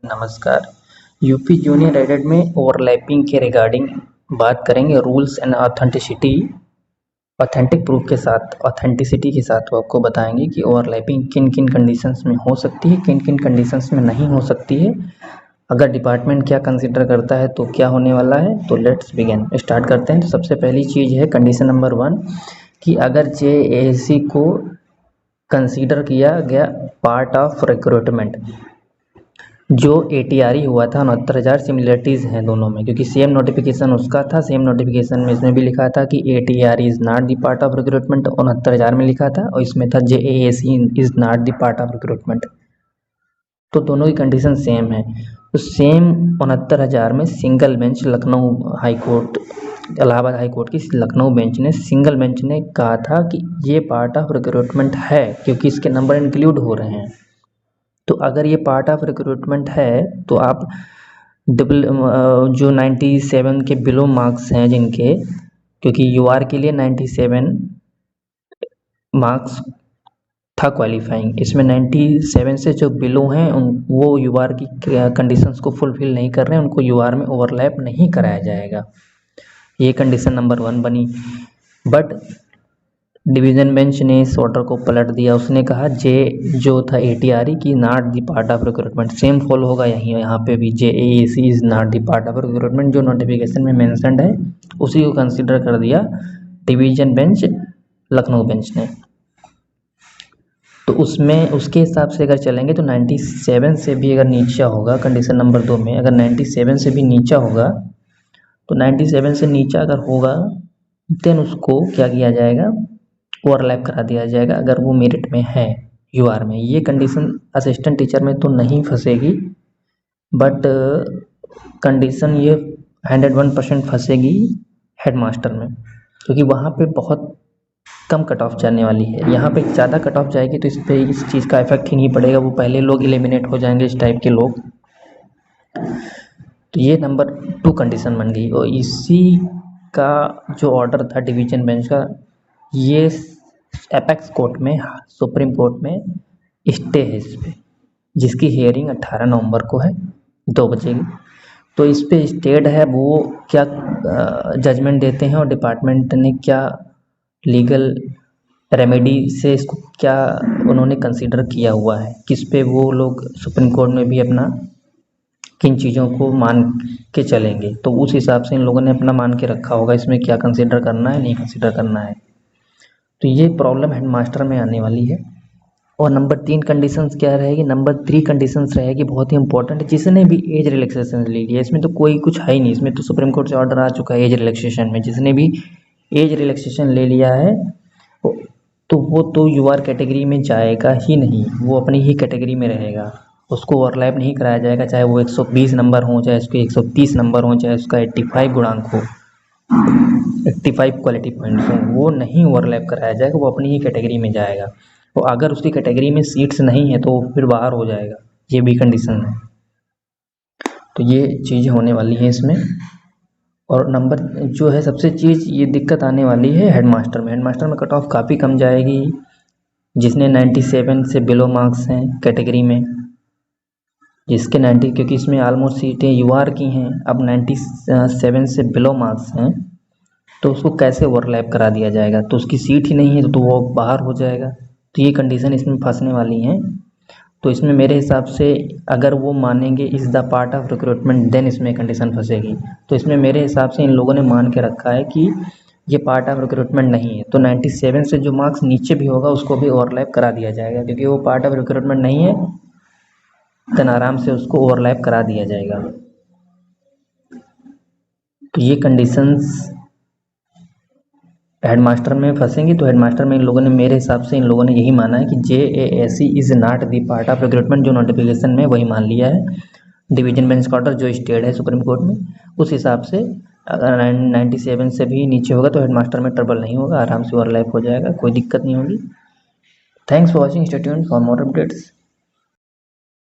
नमस्कार। UP junior added में overlapping के रिगार्डिंग बात करेंगे। रूल्स एंड ऑथेंटिसिटी ऑथेंटिसिटी के साथ वो आपको बताएंगे कि ओवरलैपिंग किन किन कंडीशंस में हो सकती है, किन किन कंडीशंस में नहीं हो सकती है। अगर डिपार्टमेंट क्या कंसिडर करता है तो क्या होने वाला है। तो लेट्स बिगिन, स्टार्ट करते हैं। तो सबसे पहली चीज़ है कंडीशन नंबर 1 कि अगर जेएसी को कंसीडर किया गया पार्ट ऑफ रिक्रूटमेंट, जो एटीआरई हुआ था 69,000 सिमिलरिटीज़ हैं दोनों में, क्योंकि सेम नोटिफिकेशन उसका था। सेम नोटिफिकेशन में इसमें भी लिखा था कि ATRE is not the part of recruitment, 69,000 में लिखा था, और इसमें था JAC is not the part of recruitment. तो दोनों की कंडीशन सेम है। तो सेम 69,000 में single bench Lucknow high court, Allahabad high court की लखनऊ बेंच ने, सिंगल बेंच ने कहा था कि ये पार्ट ऑफ रिक्रूटमेंट है, क्योंकि इसके नंबर इंक्लूड हो रहे हैं। तो अगर ये पार्ट ऑफ रिक्रूटमेंट है तो आप डबल जो 97 के बिलो मार्क्स हैं जिनके, क्योंकि यूआर के लिए 97 मार्क्स था क्वालिफाइंग, इसमें 97 से जो बिलो हैं वो यूआर की कंडीशंस को फुलफिल नहीं कर रहे हैं, उनको यूआर में ओवरलैप नहीं कराया जाएगा। ये कंडीशन नंबर 1 बनी। बट डिवीज़न बेंच ने इस ऑर्डर को पलट दिया। उसने कहा जे जो था एटीआरई की not the part of recruitment, same follow होगा यहाँ पे भी, JAC is not the part of recruitment, जो नोटिफिकेशन में मेंशन्ड है उसी को कंसीडर कर दिया डिवीज़न बेंच लखनऊ बेंच ने। तो उसमें उसके हिसाब से अगर चलेंगे तो 97 से भी अगर नीचा होगा, कंडीशन नंबर 2 में अगर 97 से भी नीचा होगा, तो 97 से नीचा अगर होगा देन उसको क्या किया जाएगा, ओवरलैप करा दिया जाएगा, अगर वो मेरिट में है यूआर में। ये कंडीशन असिस्टेंट टीचर में तो नहीं फंसेगी, बट कंडीशन ये 101% फंसेगी हेडमास्टर में, क्योंकि वहाँ पे बहुत कम कट ऑफ जाने वाली है। यहाँ पे ज़्यादा कट ऑफ जाएगी तो इस पर इस चीज़ का इफेक्ट ही नहीं पड़ेगा, वो पहले लोग एलिमिनेट हो जाएंगे इस टाइप के लोग। तो ये नंबर 2 कंडीशन बन गई। और इसी का जो ऑर्डर था डिवीज़न बेंच का, ये एपेक्स कोर्ट में, सुप्रीम कोर्ट में स्टे है इस पर, जिसकी हियरिंग 18 नवंबर को है 2 बजे की। तो इस पे स्टेड है, वो क्या जजमेंट देते हैं और डिपार्टमेंट ने क्या लीगल रेमेडी से इसको क्या उन्होंने कंसीडर किया हुआ है, किस पे वो लोग सुप्रीम कोर्ट में भी अपना किन चीज़ों को मान के चलेंगे, तो उस हिसाब से इन लोगों ने अपना मान के रखा होगा इसमें क्या कंसीडर करना है, नहीं कंसीडर करना है। तो ये प्रॉब्लम हेडमास्टर में आने वाली है। और नंबर 3 कंडीशंस क्या रहेगी, नंबर 3 कंडीशंस रहेगी बहुत ही इंपॉर्टेंट, जिसने भी एज रिलैक्सेशन ले लिया, इसमें तो कोई कुछ है ही नहीं, इसमें तो सुप्रीम कोर्ट से ऑर्डर आ चुका है एज रिलैक्सेशन में, जिसने भी एज रिलैक्सेशन ले लिया है तो वो तो यूआर कैटेगरी में जाएगा ही नहीं, वो अपनी ही कैटेगरी में रहेगा, उसको ओवरलैप नहीं कराया जाएगा, चाहे वो 120 नंबर हो, चाहे उसके 130 नंबर हो, चाहे उसका 85 गुणांक हो, 85 क्वालिटी पॉइंट्स हो, वो नहीं ओवरलैप कराया जाएगा, वो अपनी ही कैटेगरी में जाएगा। तो अगर उसकी कैटेगरी में सीट्स नहीं है तो फिर बाहर हो जाएगा, ये भी कंडीशन है। तो ये चीज़ होने वाली है इसमें। और नंबर जो है सबसे चीज़ ये दिक्कत आने वाली है हेडमास्टर में। हेडमास्टर में कट ऑफ काफ़ी कम जाएगी, जिसने 97 से बिलो मार्क्स हैं कैटेगरी में, जिसके 90, क्योंकि इसमें ऑलमोस्ट सीटें यूआर की हैं, अब 97 से बिलो मार्क्स हैं तो उसको कैसे ओवरलैप करा दिया जाएगा, तो उसकी सीट ही नहीं है तो वो बाहर हो जाएगा। तो ये कंडीशन इसमें फंसने वाली हैं। तो इसमें मेरे हिसाब से अगर वो मानेंगे is the part of recruitment, then इसमें कंडीशन फंसेगी। तो इसमें मेरे हिसाब से इन लोगों ने मान के रखा है कि ये पार्ट ऑफ रिक्रूटमेंट नहीं है, तो 97 से जो मार्क्स नीचे भी होगा उसको भी ओवरलैप करा दिया जाएगा, क्योंकि वो पार्ट ऑफ रिक्रूटमेंट नहीं है, देन आराम से उसको ओवरलैप करा दिया जाएगा। तो ये कंडीशंस हेडमास्टर में फंसेंगी। तो हेडमास्टर में इन लोगों ने, मेरे हिसाब से इन लोगों ने यही माना है कि JAC is not the part of recruitment, जो नोटिफिकेशन में वही मान लिया है डिवीजन बेंच का ऑर्डर जो स्टेड है सुप्रीम कोर्ट में। उस हिसाब से अगर 97 से भी नीचे होगा तो हेडमास्टर में ट्रबल नहीं होगा, आराम से ओवरलैप हो जाएगा, कोई दिक्कत नहीं होगी। Thanks for watching, stay tuned for more updates.